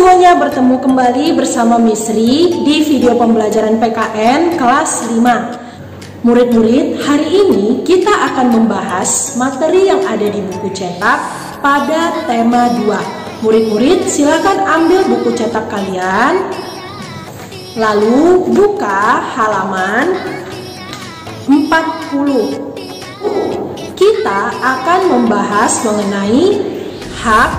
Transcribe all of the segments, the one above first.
semuanya, bertemu kembali bersama Misri di video pembelajaran PKN kelas 5. Murid-murid, hari ini kita akan membahas materi yang ada di buku cetak pada tema 2. Murid-murid, silakan ambil buku cetak kalian, lalu buka halaman 40. Kita akan membahas mengenai hak,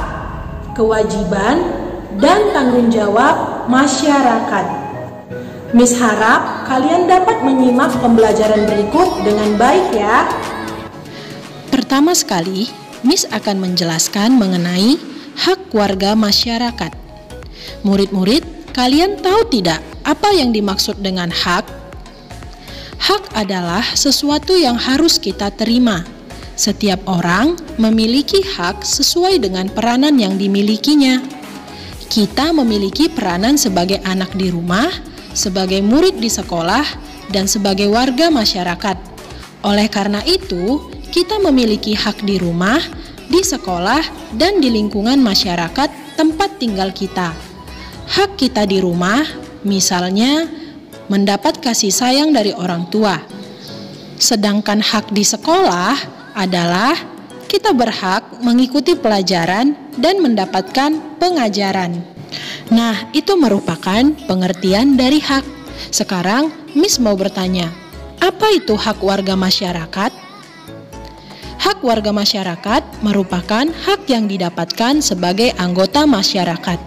kewajiban, dan tanggung jawab masyarakat. Miss harap kalian dapat menyimak pembelajaran berikut dengan baik ya. Pertama sekali, Miss akan menjelaskan mengenai hak warga masyarakat. Murid-murid, kalian tahu tidak apa yang dimaksud dengan hak? Hak adalah sesuatu yang harus kita terima. Setiap orang memiliki hak sesuai dengan peranan yang dimilikinya. Kita memiliki peranan sebagai anak di rumah, sebagai murid di sekolah, dan sebagai warga masyarakat. Oleh karena itu, kita memiliki hak di rumah, di sekolah, dan di lingkungan masyarakat tempat tinggal kita. Hak kita di rumah, misalnya, mendapat kasih sayang dari orang tua. Sedangkan hak di sekolah adalah kita berhak mengikuti pelajaran dan mendapatkan pengajaran. Nah, itu merupakan pengertian dari hak. Sekarang, Miss mau bertanya, apa itu hak warga masyarakat? Hak warga masyarakat merupakan hak yang didapatkan sebagai anggota masyarakat.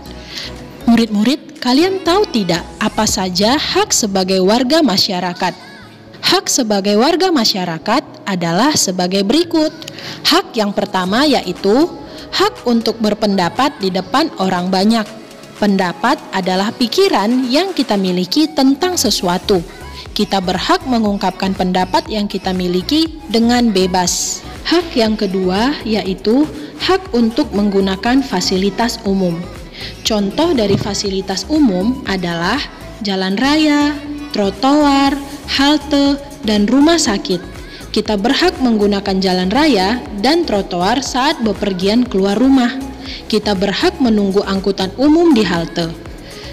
Murid-murid, kalian tahu tidak apa saja hak sebagai warga masyarakat? Hak sebagai warga masyarakat adalah sebagai berikut. Hak yang pertama yaitu hak untuk berpendapat di depan orang banyak. Pendapat adalah pikiran yang kita miliki tentang sesuatu. Kita berhak mengungkapkan pendapat yang kita miliki dengan bebas. Hak yang kedua yaitu hak untuk menggunakan fasilitas umum. Contoh dari fasilitas umum adalah jalan raya, trotoar, halte, dan rumah sakit. Kita berhak menggunakan jalan raya dan trotoar saat bepergian keluar rumah. Kita berhak menunggu angkutan umum di halte.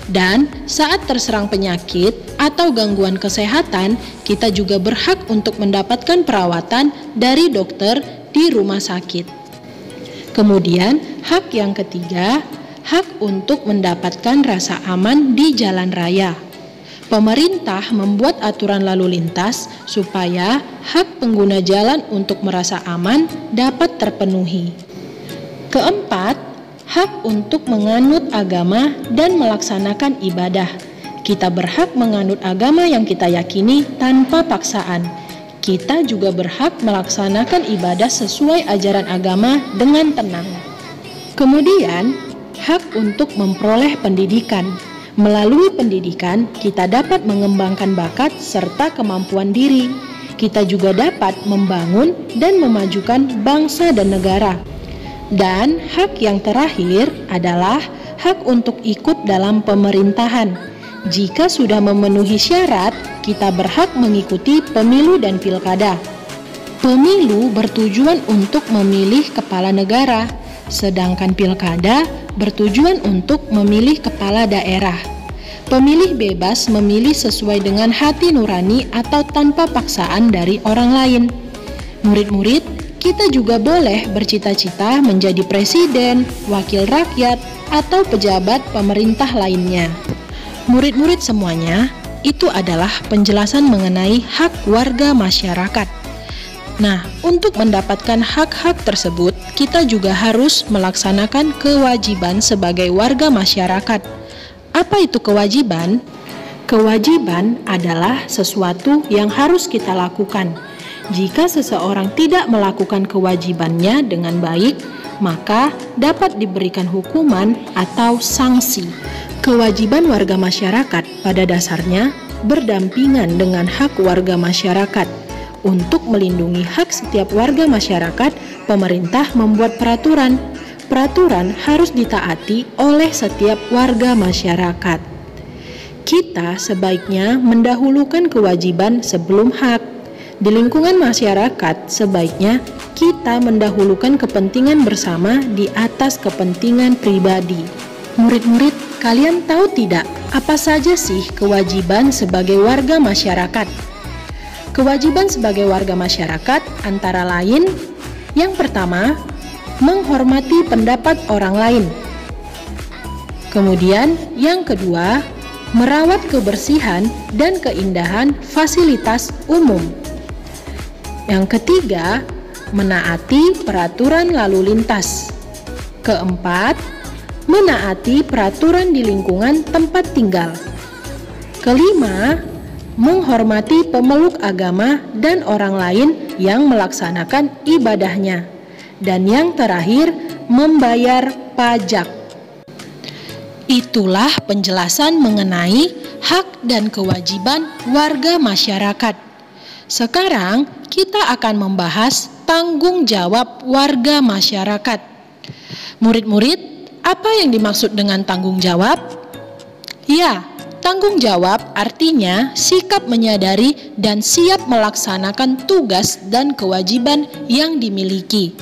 Dan saat terserang penyakit atau gangguan kesehatan, kita juga berhak untuk mendapatkan perawatan dari dokter di rumah sakit. Kemudian, hak yang ketiga, hak untuk mendapatkan rasa aman di jalan raya. Pemerintah membuat aturan lalu lintas supaya hak pengguna jalan untuk merasa aman dapat terpenuhi. Keempat, hak untuk menganut agama dan melaksanakan ibadah. Kita berhak menganut agama yang kita yakini tanpa paksaan. Kita juga berhak melaksanakan ibadah sesuai ajaran agama dengan tenang. Kemudian, hak untuk memperoleh pendidikan. Melalui pendidikan, kita dapat mengembangkan bakat serta kemampuan diri. Kita juga dapat membangun dan memajukan bangsa dan negara. Dan hak yang terakhir adalah hak untuk ikut dalam pemerintahan. Jika sudah memenuhi syarat, kita berhak mengikuti pemilu dan pilkada. Pemilu bertujuan untuk memilih kepala negara, sedangkan pilkada bertujuan untuk memilih kepala daerah. Pemilih bebas memilih sesuai dengan hati nurani atau tanpa paksaan dari orang lain. Murid-murid, kita juga boleh bercita-cita menjadi presiden, wakil rakyat, atau pejabat pemerintah lainnya. Murid-murid semuanya, itu adalah penjelasan mengenai hak warga masyarakat. Nah, untuk mendapatkan hak-hak tersebut, kita juga harus melaksanakan kewajiban sebagai warga masyarakat. Apa itu kewajiban? Kewajiban adalah sesuatu yang harus kita lakukan. Jika seseorang tidak melakukan kewajibannya dengan baik, maka dapat diberikan hukuman atau sanksi. Kewajiban warga masyarakat pada dasarnya berdampingan dengan hak warga masyarakat. Untuk melindungi hak setiap warga masyarakat, pemerintah membuat peraturan. Peraturan harus ditaati oleh setiap warga masyarakat. Kita sebaiknya mendahulukan kewajiban sebelum hak. Di lingkungan masyarakat, sebaiknya kita mendahulukan kepentingan bersama di atas kepentingan pribadi. Murid-murid, kalian tahu tidak apa saja sih kewajiban sebagai warga masyarakat? Kewajiban sebagai warga masyarakat antara lain, yang pertama, menghormati pendapat orang lain. Kemudian yang kedua, merawat kebersihan dan keindahan fasilitas umum. Yang ketiga, menaati peraturan lalu lintas. Keempat, menaati peraturan di lingkungan tempat tinggal. Kelima, menghormati pemeluk agama dan orang lain yang melaksanakan ibadahnya. Dan yang terakhir, membayar pajak. Itulah penjelasan mengenai hak dan kewajiban warga masyarakat. Sekarang kita akan membahas tanggung jawab warga masyarakat. Murid-murid, apa yang dimaksud dengan tanggung jawab? Ya, tanggung jawab artinya sikap menyadari dan siap melaksanakan tugas dan kewajiban yang dimiliki.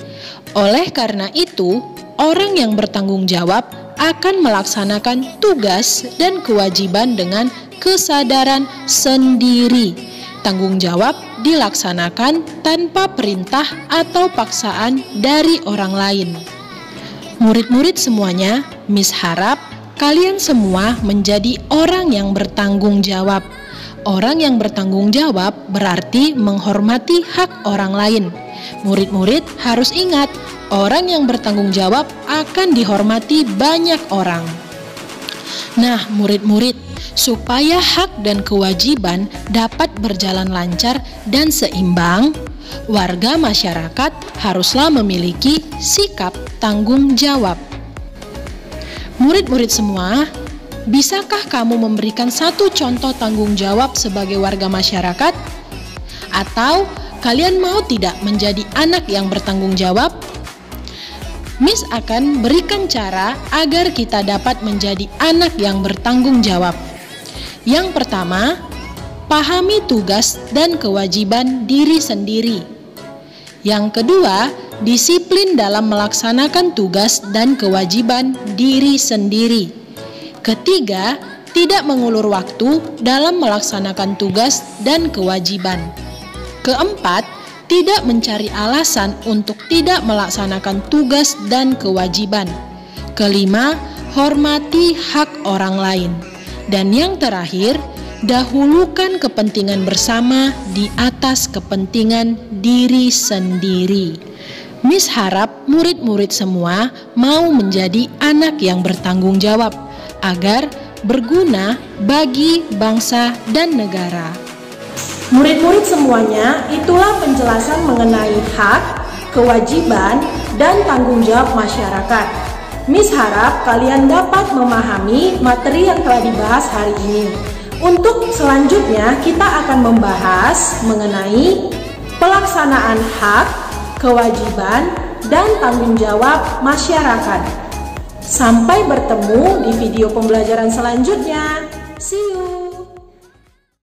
Oleh karena itu, orang yang bertanggung jawab akan melaksanakan tugas dan kewajiban dengan kesadaran sendiri. Tanggung jawab dilaksanakan tanpa perintah atau paksaan dari orang lain. Murid-murid semuanya, Miss harap kalian semua menjadi orang yang bertanggung jawab. Orang yang bertanggung jawab berarti menghormati hak orang lain. Murid-murid harus ingat, orang yang bertanggung jawab akan dihormati banyak orang. Nah, murid-murid, supaya hak dan kewajiban dapat berjalan lancar dan seimbang, warga masyarakat haruslah memiliki sikap tanggung jawab. Murid-murid semua, bisakah kamu memberikan satu contoh tanggung jawab sebagai warga masyarakat? Atau kalian mau tidak menjadi anak yang bertanggung jawab? Miss akan berikan cara agar kita dapat menjadi anak yang bertanggung jawab. Yang pertama, pahami tugas dan kewajiban diri sendiri. Yang kedua, disiplin dalam melaksanakan tugas dan kewajiban diri sendiri. Ketiga, tidak mengulur waktu dalam melaksanakan tugas dan kewajiban. Keempat, tidak mencari alasan untuk tidak melaksanakan tugas dan kewajiban. Kelima, hormati hak orang lain. Dan yang terakhir, dahulukan kepentingan bersama di atas kepentingan diri sendiri. Miss harap murid-murid semua mau menjadi anak yang bertanggung jawab agar berguna bagi bangsa dan negara. Murid-murid semuanya, itulah penjelasan mengenai hak, kewajiban, dan tanggung jawab masyarakat. Miss harap kalian dapat memahami materi yang telah dibahas hari ini. Untuk selanjutnya, kita akan membahas mengenai pelaksanaan hak, kewajiban, dan tanggung jawab masyarakat. Sampai bertemu di video pembelajaran selanjutnya. See you!